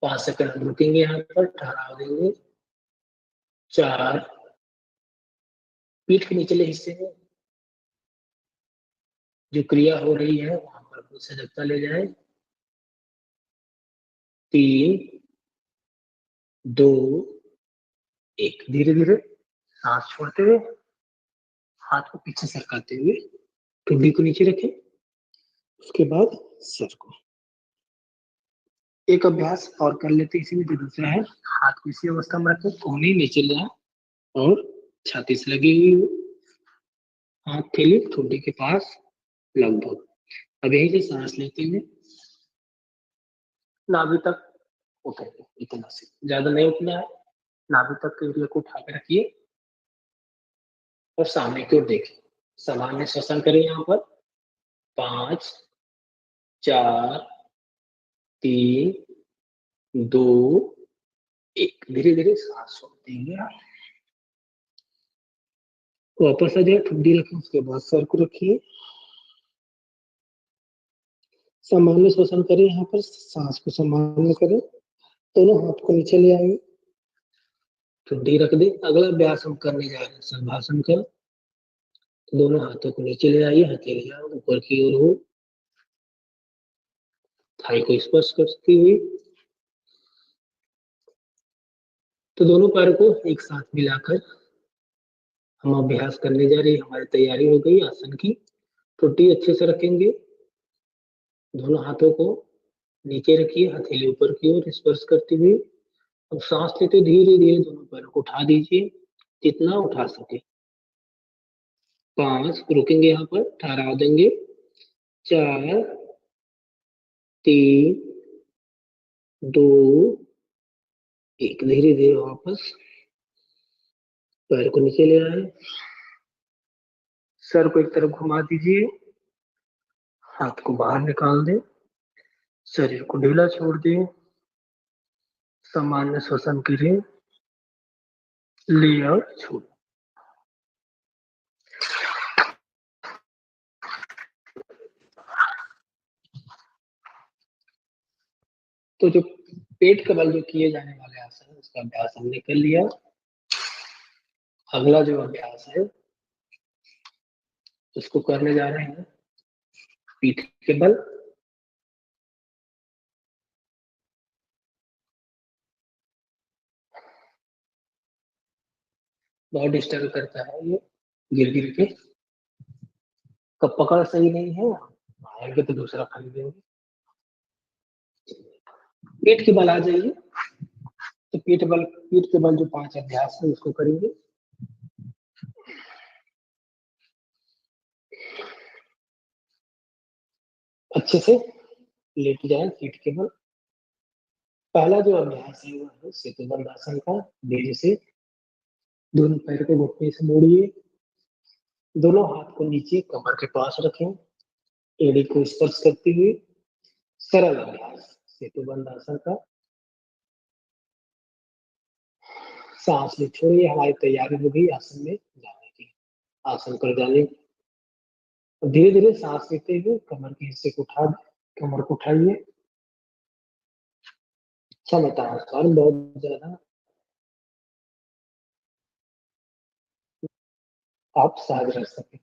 5 सेकंड रुकेंगे, यहाँ पर ठहराव देंगे। 4, पीठ के निचले हिस्से में जो क्रिया हो रही है वहां पर सजगता ले जाए। 3 2 1। धीरे धीरे सांस छोड़ते हुए हाथ को पीछे सरकाते हुए ठुड्डी को नीचे रखें, उसके बाद सर को एक अभ्यास और कर लेते इसी में, जो दूसरा है। हाथ को इसी अवस्था में रखें, कोहनी नीचे ले आए और छाती से लगी हुई हो, हाथ थैली ठुड्डी के पास लगभग। अब यही से सांस लेते हुए नाभि तक उठेंगे, इतना से ज्यादा नहीं उठना है। नाभि तक के एरिया को उठा के रखिए और सामने की ओर देखिए। सामान्य श्वसन करें यहाँ पर। 5 4 3 2 1। धीरे धीरे सांस छोड़ देंगे आप। वापस आ जाए, ठंडी रखें, उसके बाद सर को रखिए। सामान्य श्वसन करें यहाँ पर, सांस को सामान्य करें, दोनों हाथ को नीचे ले आएंगे, ठंडी रख दे। अगला अभ्यास हम करने जा रहे हैं शलभासन का। दोनों हाथों को नीचे ले आइए, हथेलियां ऊपर की ओर हो, थाई को स्पर्श करती हुई। तो दोनों पैर को एक साथ मिलाकर हम अभ्यास करने जा रहे हैं। हमारी तैयारी हो गई आसन की। ठुड्डी अच्छे से रखेंगे, दोनों हाथों को नीचे रखिए, हथेली ऊपर की ओर स्पर्श करते हुए। अब सांस लेते धीरे धीरे दोनों पैरों को उठा दीजिए, जितना उठा सके। 5, रुकेंगे यहाँ पर, ठहराव देंगे। 4 3 2 1। धीरे धीरे वापस पैर को नीचे ले आए, सर को एक तरफ घुमा दीजिए, हाथ को बाहर निकाल दें, शरीर को ढीला छोड़ दें, सामान्य श्वसन करें, ले और छोड़। तो जो पेट के बल जो किए जाने वाले आसन है, उसका अभ्यास हमने कर लिया। अगला जो अभ्यास है उसको करने जा रहे हैं पीठ के बल। बहुत डिस्टर्ब करता है ये, गिर गिर के। कब पकड़ सही नहीं है, आएंगे तो दूसरा खरीदेंगे। पेट के बल आ जाइए। तो पीठ के बल जो 5 अभ्यास है उसको करेंगे। अच्छे से लेट जाए पीठ के बल। पहला जो अभ्यास है वो है सेतुबंध आसन का। धीरे से दोनों पैर को घुटने से मोड़िए, दोनों हाथ को नीचे कमर के पास रखें, एड़ी को स्पर्श करते हुए। सरल अभ्यास सेतुबंध आसन का। सांस ले छोड़िए, हमारी तैयारी हो गई आसन में जाने की। आसन कर जाने, धीरे धीरे सांस लेते हुए कमर के हिस्से को उठा, कमर को उठाइए क्षमता अनुसार, बहुत ज्यादा आप सहज रह सके।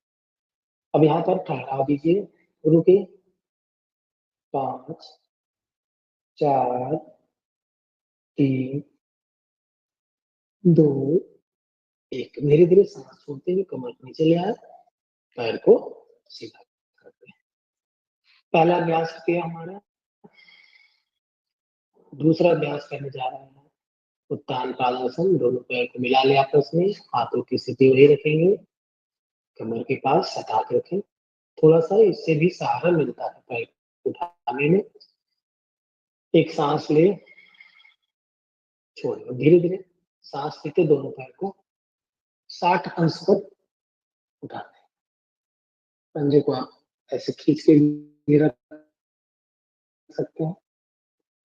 अब यहाँ पर ठहरा दीजिए, रुके। 5 4 3 2 1। धीरे धीरे सांस छोड़ते हुए कमर को नीचे ले आए, पैर को सीधा करते हैं। पहला अभ्यास किया हमारा। दूसरा अभ्यास करने जा रहे हैं उत्तान पादासन। दोनों पैर को मिला ले आपस में, हाथों की स्थिति वही रखेंगे, कमर के पास सटा के रखें। थोड़ा सा इससे भी सहारा मिलता है पैर उठाने में। एक सांस ले, छोड़िए, धीरे धीरे सांस लेते दोनों पैर को 60 अंश पर उठाते हैं। पंजे को आप ऐसे खींच के भी रख सकते हैं,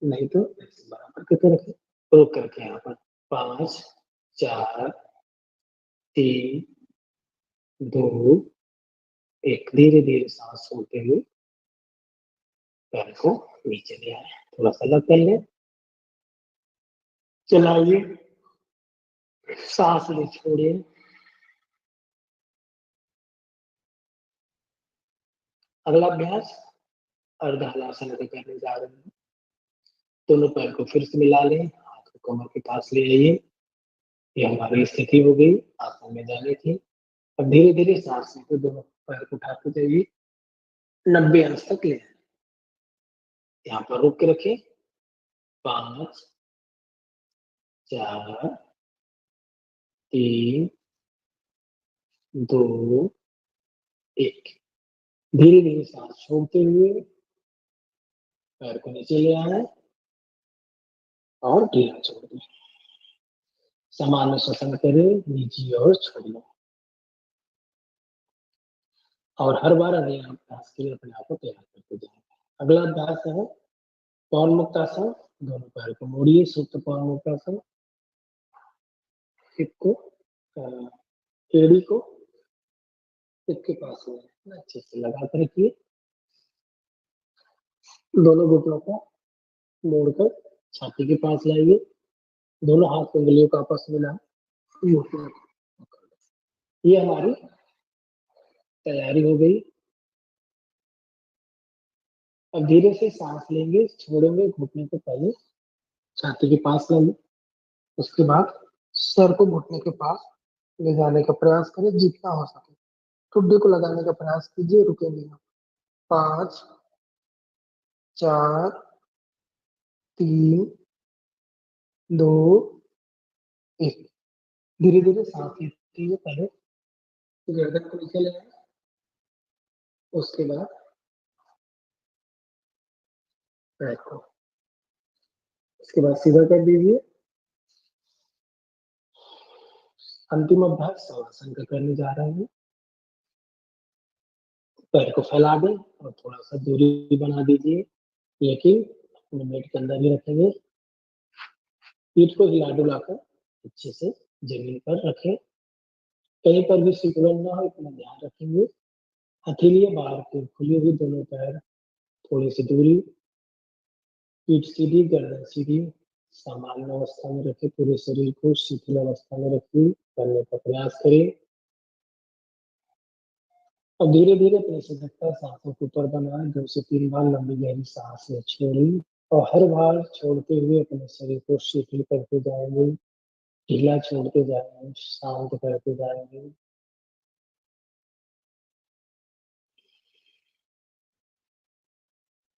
नहीं तो ऐसे बराबर करके रखें। रोक करके यहाँ पर 5 4 3 2 1। धीरे धीरे सांस छोड़ते हुए पैर को नीचे ले आए, थोड़ा सा अलग कर ले, चलाइए, सांस ले छोड़िए। अगला अभ्यास अर्ध हलासन करने जा रहे हैं। दोनों पैर को फिर से मिला लें, हाथ को कमर के पास ले आइए। ये हमारी स्थिति हो गई आसन में जाने की। अब धीरे धीरे सांस लेते दोनों पैर को उठाते जाइए, 90 अंश तक ले। यहाँ पर रोक के रखें, 5 4 3 2 1। धीरे धीरे सांस छोड़ते हुए पैर को नीचे ले आए और ढीला छोड़ दें। सामान्य श्वसन करें, नीचे और छोड़ें। और हर बार अगले अभ्यास के लिए अपने आप को तैयार करते जाएं। अगला अभ्यास है पवन मुक्त आसन। दोनों पैर को मोड़िए, सुप्त पवन मुक्त आसन। हिप को एड़ी को हिप के पास में अच्छे से लगा कर रखिए। दोनों घुटनों को मोड़कर छाती के पास लाइए। दोनों हाथ उंगलियों को आपस में मिलाएं। ये हमारी तैयारी हो गई। अब धीरे से सांस लेंगे, छोड़ेंगे, घुटने को पहले छाती के पास लाइए। उसके बाद सर को घुटने के पास ले जाने का प्रयास करें जितना हो सके। ठुड्डी को लगाने का प्रयास कीजिए, रुके नहीं। 5 4 3 2 1। धीरे धीरे सांस लेते हुए पहले गर्दन को नीचे ले आए। उसके बाद पैर को, उसके बाद सीधा कर दीजिए। अंतिम अभ्यास शवासन का करने जा रहे हैं। पैर को फैला दें और थोड़ा सा दूरी बना दीजिए, लेकिन अपने मेट के अंदर भी रखेंगे। पीठ को हिला डुलाकर अच्छे से जमीन पर रखें। कहीं पर भी सिकुड़न ना हो इतना ध्यान रखेंगे। हथेलियां बाहर की खुली हुई, दोनों पैर थोड़ी सी दूरी, पीठ सीधी, गर्दन सीधी, सामान्य अवस्था में रखें। पूरे शरीर को शिथिल अवस्था में रखिए, करने का प्रयास करें। अब धीरे धीरे अपनी सजगता सांसों को ऊपर बनाएं। 2 से 3 बार लंबी गहरी सांस छोड़ें और हर बार छोड़ते हुए अपने शरीर को शिथिल करते जाएंगे, ढीला छोड़ते जाएंगे, शांत करते जाएंगे।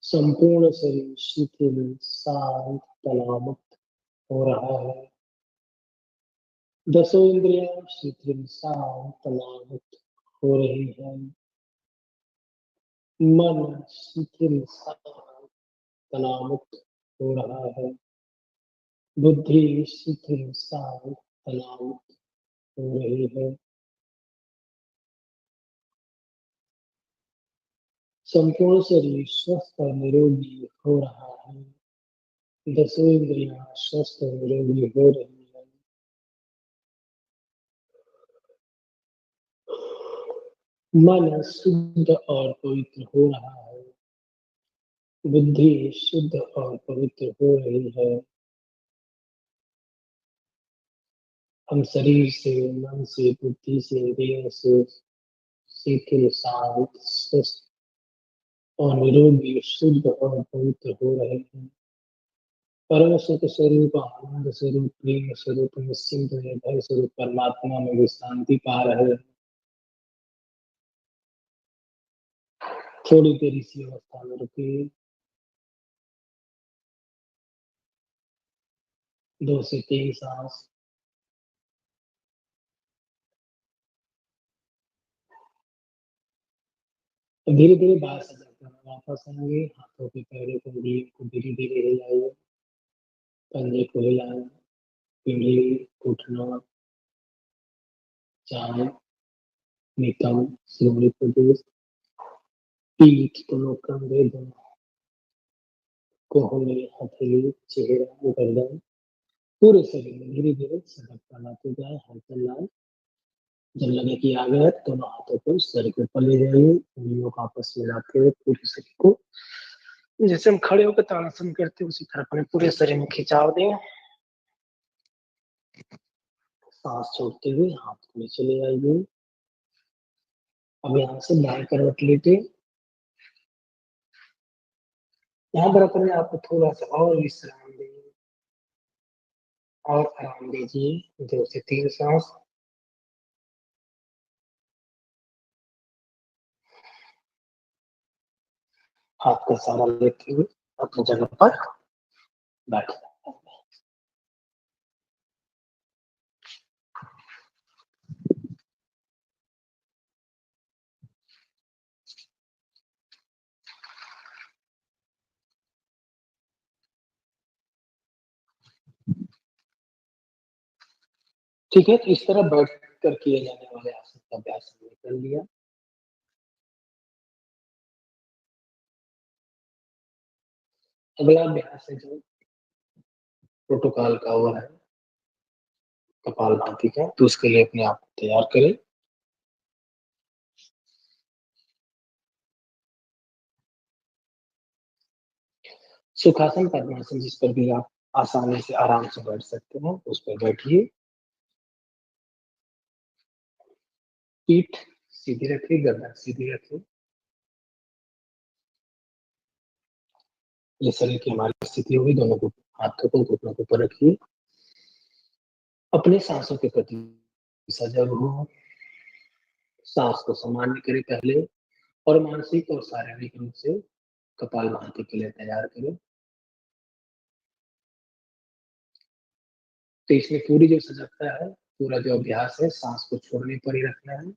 संपूर्ण शरीर शिथिल, शांत, तनावमुक्त हो रहा है। 10 इंद्रियां शिथिल, शांत, तनावमुक्त हो रही है। मन शिथिल, शांत, तनावमुक्त हो रहा है। बुद्धि शिथिल, शांत, तनावमुक्त हो रही है। संपूर्ण शरीर स्वस्थ और निरोगी हो रहा है। 10 इंद्रियां स्वस्थ और निरोगी हो रही है। मन शुद्ध और पवित्र हो रहा है। बुद्धि शुद्ध और पवित्र हो रही है। हम शरीर से, मन से, बुद्धि से, इंद्रियों से शिथिल, शांत, स्वस्थ और निरोगी, शुद्ध और पवित्र हो रहे हैं। परम सुख स्वरूप, आनंद स्वरूप, प्रेम स्वरूप, निश्चिंत निर्भय स्वरूप परमात्मा में भी शांति पा रहे हैं। थोड़ी देर इसी अवस्था में रुकिए। 2 से 3 सांस। तो धीरे धीरे बाहर से जाकर वापस आएंगे। हाथों के पैरों को, उंगलियों को धीरे धीरे हिलाइए। पंजे को हिलाएं, पीढ़ी, घुटना, जांघ, नितंब, शिरोमणि प्रदेश, पीठ, दोनों कंधे, दोनों कोहनी, हथेली, चेहरा, गर्दन, पूरे शरीर में धीरे धीरे सजगता लाते जाए, हलचल लाए। जब लगे कि आ गया, दोनों हाथों को सर के ऊपर ले जाइए, उंगलियों को आपस में मिलाते हुए पूरे शरीर को, जैसे हम खड़े होकर ताड़ासन करते हैं उसी तरह अपने पूरे शरीर में खिंचाव दें। सांस छोड़ते हुए हाथ को नीचे ले आइए। अब यहाँ से बाएं करवट लेते, यहाँ पर अपने आप को थोड़ा सा और विश्राम दें और आराम दीजिए। 2 से 3 सांस। हाथ का सहारा लेते हुए अपनी जगह पर बैठ। ठीक है, तो इस तरह बैठ कर किए जाने वाले आसन का अभ्यास हमने कर लिया। अगला अभ्यास है जो प्रोटोकॉल का हुआ है कपालभाति का, तो उसके लिए अपने आप को तैयार करें। सुखासन पद्मासन जिस पर भी आप आसानी से आराम से बैठ सकते हैं उस पर बैठिए। पीठ सीधी रखिए, गर्दन सीधी रखिए। ये शरीर की हमारी स्थिति होगी, दोनों को हाथों को घुटनों के ऊपर रखिए। अपने सांसों के प्रति सजग हो, सांस को सामान्य करें पहले, और मानसिक और शारीरिक रूप से कपालभाति के लिए तैयार करें। तो इसमें पूरी जो सजगता है, पूरा जो अभ्यास है, सांस को छोड़ने पर ही रखना है।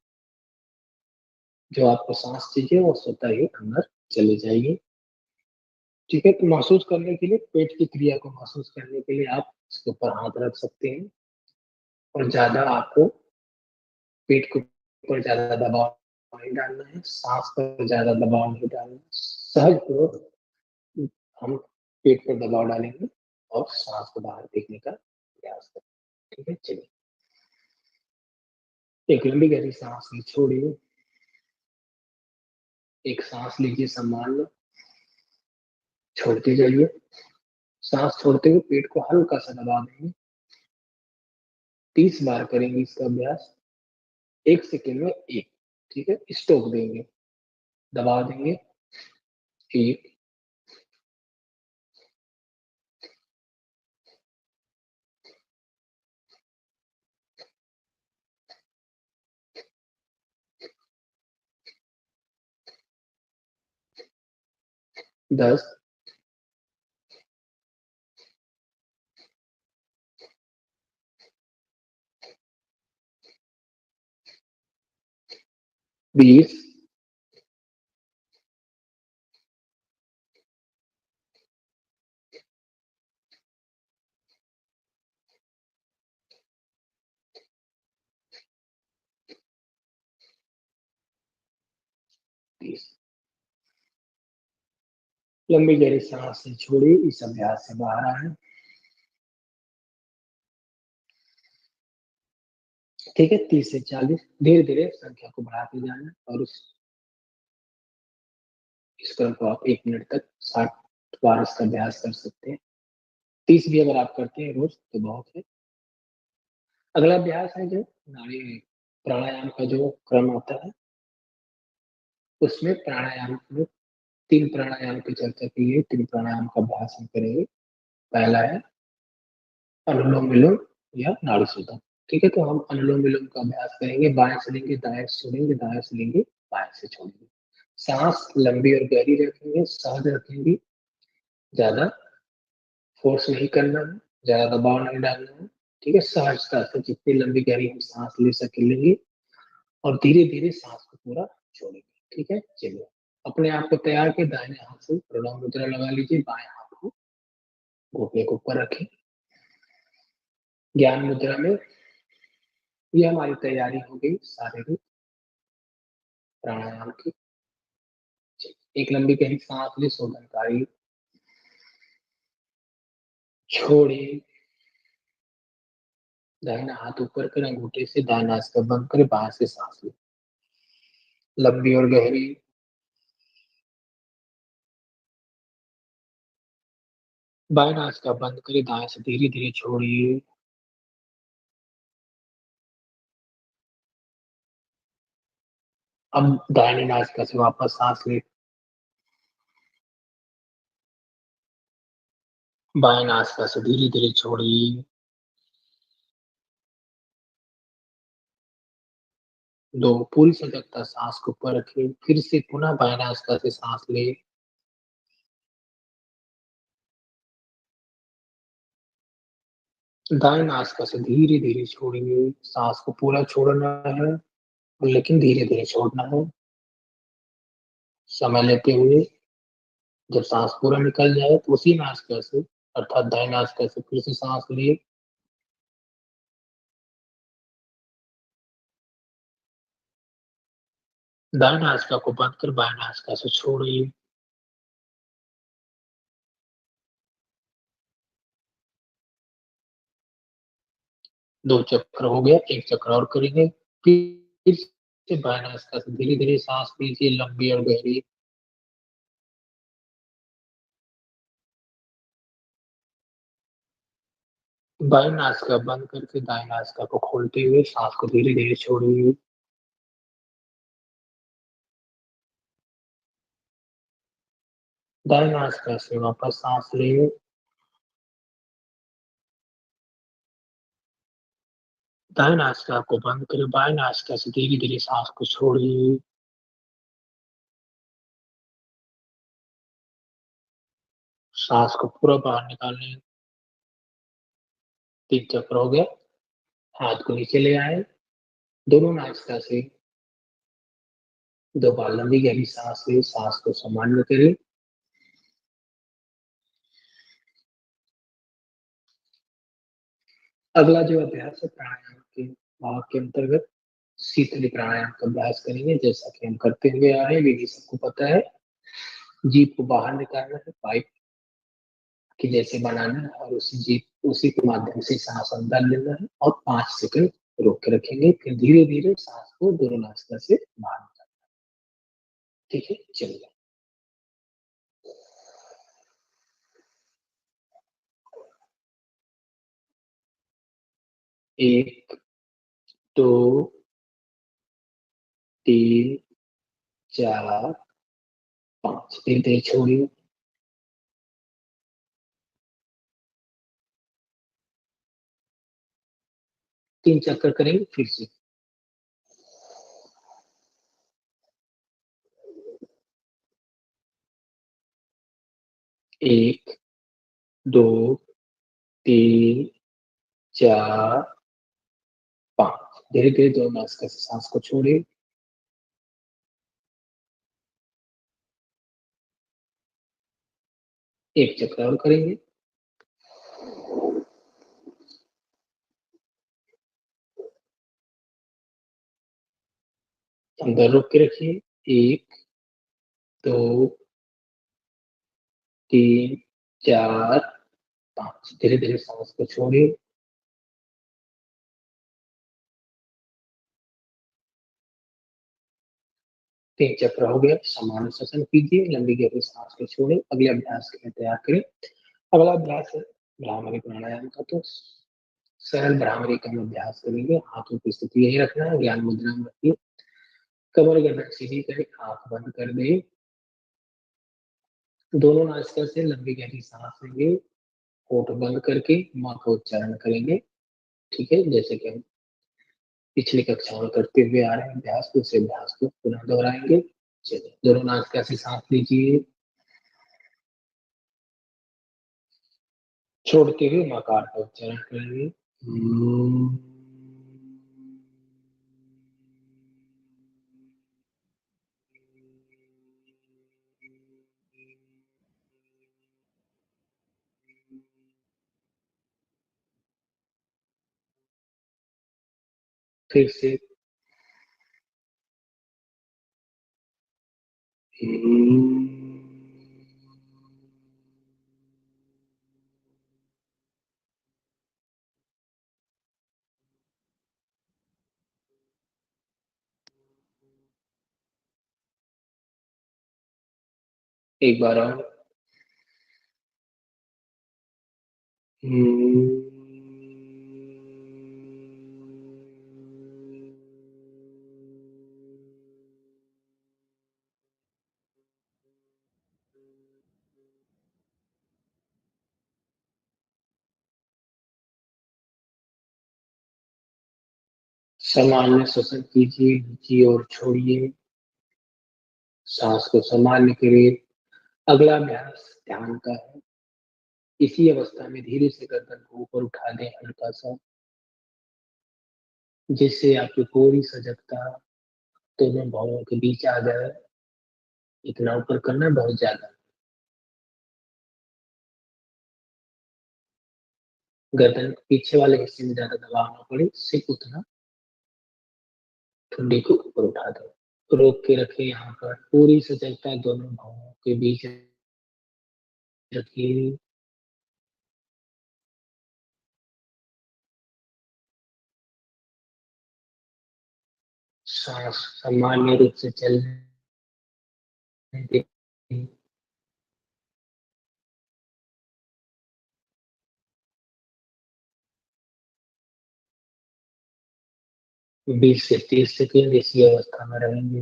जो आपको सांस चाहिए वो स्वतः ही अंदर चली जाएगी। ठीक है, तो महसूस करने के लिए, पेट की क्रिया को महसूस करने के लिए आप इसके ऊपर हाथ रख सकते हैं, और ज्यादा आपको पेट के ऊपर ज्यादा दबाव नहीं डालना है, सांस पर ज्यादा दबाव नहीं डालना है। सहज पूर्वक हम पेट पर दबाव डालेंगे और सांस को बाहर फेंकने का प्रयास करें। ठीक है, चलिए। एक लंबी गहरी सांस ली, छोड़िए। एक सांस लीजिए, संभाल लो, छोड़ते जाइए। सांस छोड़ते हुए पेट को हल्का सा दबा देंगे। 30 बार करेंगे इसका अभ्यास, 1 सेकेंड में एक। ठीक है, स्टॉप देंगे, दबा देंगे, एक, 10, 20, 30। लंबी गहरी सांस से छोड़िए, इस अभ्यास से बाहर आए। ठीक है, 30 से 40 धीरे धीरे संख्या को बढ़ाते जाना, और इस क्रम को आप 1 मिनट तक 60 बार इसका अभ्यास कर सकते हैं। 30 भी अगर आप करते हैं रोज तो बहुत है। अगला अभ्यास है जो नाड़ी प्राणायाम का जो क्रम आता है, उसमें प्राणायाम में 3 प्राणायाम की चर्चा की है। 3 प्राणायाम का अभ्यास हम करेंगे। पहला है अनुलोम विलोम या नाड़ी शोधन। ठीक है, तो हम अनुलोम विलोम का अभ्यास करेंगे। बाएं से लेंगे दाएं से छोड़ेंगे, दाएं से लेंगे बाएं से छोड़ेंगे। सांस लंबी और गहरी रखेंगे, सहज रखेंगे, ज्यादा फोर्स नहीं करना है, ज्यादा दबाव नहीं डालना है। ठीक है, सहजता से जितनी लंबी गहरी हम सांस ले सके लेंगे, और धीरे धीरे सांस को पूरा छोड़ेंगे। ठीक है, चलिए। अपने आप को तैयार के दाहिने हाथ से प्रणव मुद्रा लगा लीजिए, बाएं हाथ को घुटने के ऊपर रखें। ज्ञान मुद्रा में ये हमारी तैयारी हो गई शारीरिक प्राणायाम की। एक लंबी गहरी सांस ली, शोधनकारी छोड़िए। दाहिना हाथ ऊपर करें, अंगूठे से दाहिना नासिका बंद करें, बाहर से सांस लें लंबी और गहरी। बाएं नासिका बंद करें, दाएं से धीरे धीरे छोड़िए। अब दाहिनी नासिका से वापस सांस ले, बाएं नासिका से धीरे धीरे छोड़िए। 2, पूरी सजगता सांस को ऊपर रखिए, फिर से पुनः बाएं नासिका से सांस ले। दाएँ नासिका से धीरे-धीरे छोड़िए, साँस को पूरा छोड़ना है, लेकिन धीरे-धीरे छोड़ना है। समय लेते हुए जब साँस पूरा निकल जाए तो उसी नासिका से अर्थात दाएँ नासिका से फिर से साँस लिए। दाएँ नासिका को बंद कर बाएँ नासिका से छोड़िए। 2 चक्र हो गया, 1 चक्र और करेंगे। फिर से बाएँ नासिका से धीरे-धीरे साँस लीजिए लंबी और गहरी। बाएँ नासिका बंद करके दाएँ नासिका को खोलते हुए साँस को धीरे-धीरे छोड़िए। दाएँ नासिका से वापस साँस लें। दाएँ नासिका को बंद करें, बाएँ नासिका से धीरे-धीरे साँस को छोड़िए। साँस को पूरा बाहर निकालें। 3 चक्र हो गया। हाथ को नीचे ले आएँ, दोनों नासिका से 2 बार लंबी गहरी साँस लें, साँस को सामान्य करें। अगला जो अभ्यास है प्राणायाम के भाग के अंतर्गत शीतली प्राणायाम का अभ्यास करेंगे, जैसा कि हम करते हुए आ रहे हैं, विधि सबको पता है। जीभ को बाहर निकालना है, पाइप के जैसे बनाना है और उसी के माध्यम से साँस अंदर लेना है और 5 सेकंड रोक के रखेंगे, फिर धीरे-धीरे साँस को दोनों नासिका से बाहर निकालना है। ठीक है? चलिए। 1, 2, 3, 4, 5 धीरे-धीरे छोड़िए। 3 चक्कर करेंगे फिर से। 1, 2, 3, 4, 5 धीरे-धीरे दोनों नासिका से साँस को छोड़िए। 1 चक्र और करेंगे। अंदर रोक के रखिए। 1, 2, 3, 4, 5 धीरे-धीरे साँस को छोड़िए। 3 चक्र हो गया, सामान्य श्वसन कीजिए, लंबी गहरी साँस को छोड़ें, अगले अभ्यास के लिए तैयार करें। अगला अभ्यास है भ्रामरी प्राणायाम का, तो सरल भ्रामरी का हम अभ्यास करेंगे। हाथों की स्थिति यही रखना है, ज्ञान मुद्रा में रखिए। कमर गर्दन सीधी करें, आँख बंद कर दें। दोनों नासिका से लंबी गहरी साँस लेंगे, होठ बंद करके माँ का उच्चारण करेंगे। ठीक है? जैसे कि हम पिछली कक्षा में करते हुए आ रहे हैं अभ्यास को, उसी अभ्यास को पुनः दोहराएँगे। चलिए, दोनों नासिका से साँस लीजिए, छोड़ते हुए मकार का उच्चारण करेंगे। फिर से एक बार और। सामान्य श्वसन कीजिए, नीचे और छोड़िए, सांस को सामान्य करिए। अगला अभ्यास ध्यान का है। इसी अवस्था में धीरे से गर्दन को ऊपर उठा दें हल्का-सा, जिससे आपकी पूरी सजगता दोनों भौहों के बीच आ जाए। इतना ऊपर करना है, बहुत ज़्यादा। गर्दन के पीछे वाले हिस्से में ज़्यादा दबाव ना पड़े, सिर्फ उतना ठुड्डी को ऊपर उठा दें। रोक के रखें यहाँ पर, पूरी सजगता दोनों भौहों के बीच रखिए। साँस सामान्य रूप से चलने दें। 20 से 30 सेकंड इसी अवस्था में रहेंगे।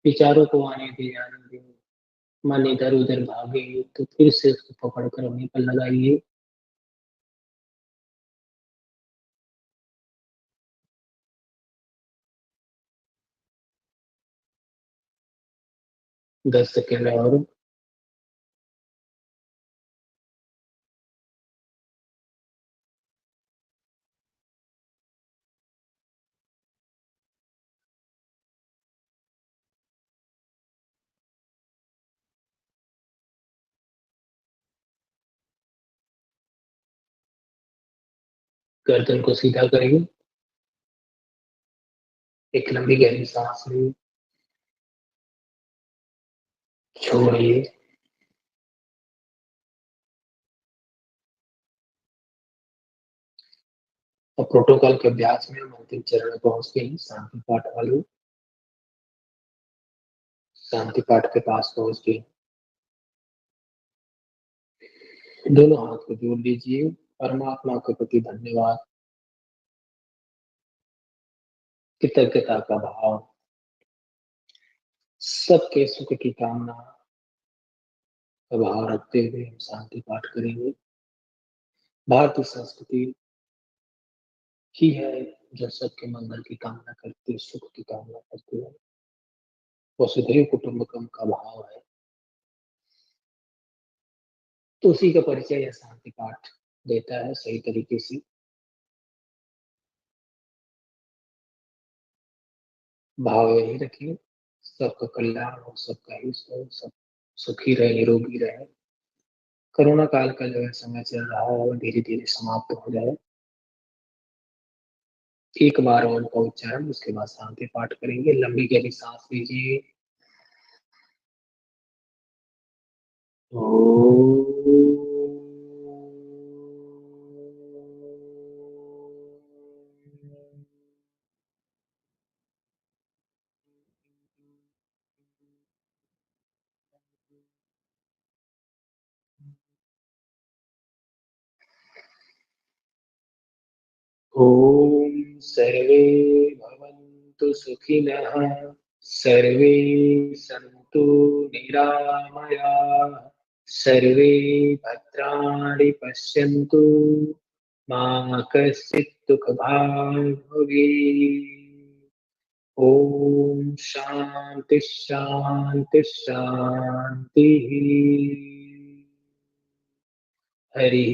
विचारों को आने दें, जाने दें। मन इधर-उधर भागे तो फिर से उसको पकड़ कर वहीं पर लगाइए। 10 सेकंड और। गर्दन को सीधा करिए। एक लंबी गहरी साँस लें, छोड़िए। और प्रोटोकॉल के अभ्यास में हम अंतिम चरण में पहुँच गए हैं, शांति पाठ वाले। शांति पाठ के पास पहुँच गए। दोनों हाथ को जोड़ लीजिए। परमात्मा के प्रति धन्यवाद, कृतज्ञता का भाव, सबके सुख की कामना का भाव रखते हुए हम शांति पाठ करेंगे। भारतीय संस्कृति ही है जो सबके मंगल की कामना करती है, सुख की कामना करती है। वसुधैव कुटुंबकम का भाव है। तो उसी का परिचय यह शांति पाठ देता है सही तरीके से। भाव यही रखिए, सबका कल्याण हो, सबका हित हो, सब सुखी रहे, निरोगी रहे। कोरोना काल का जो है समय चल रहा है वो धीरे-धीरे समाप्त हो जाए। एक बार ओम का उच्चारण, उसके बाद शांति पाठ करेंगे। लंबी गहरी सांस लीजिए। ओम सर्वे भवन्तु सुखिनः, सर्वे सन्तु निरामयाः, सर्वे भद्राणि पश्यन्तु, मा कश्चित् दुःखभाग् भवेत्। ओम शांति शांति शांति। हरि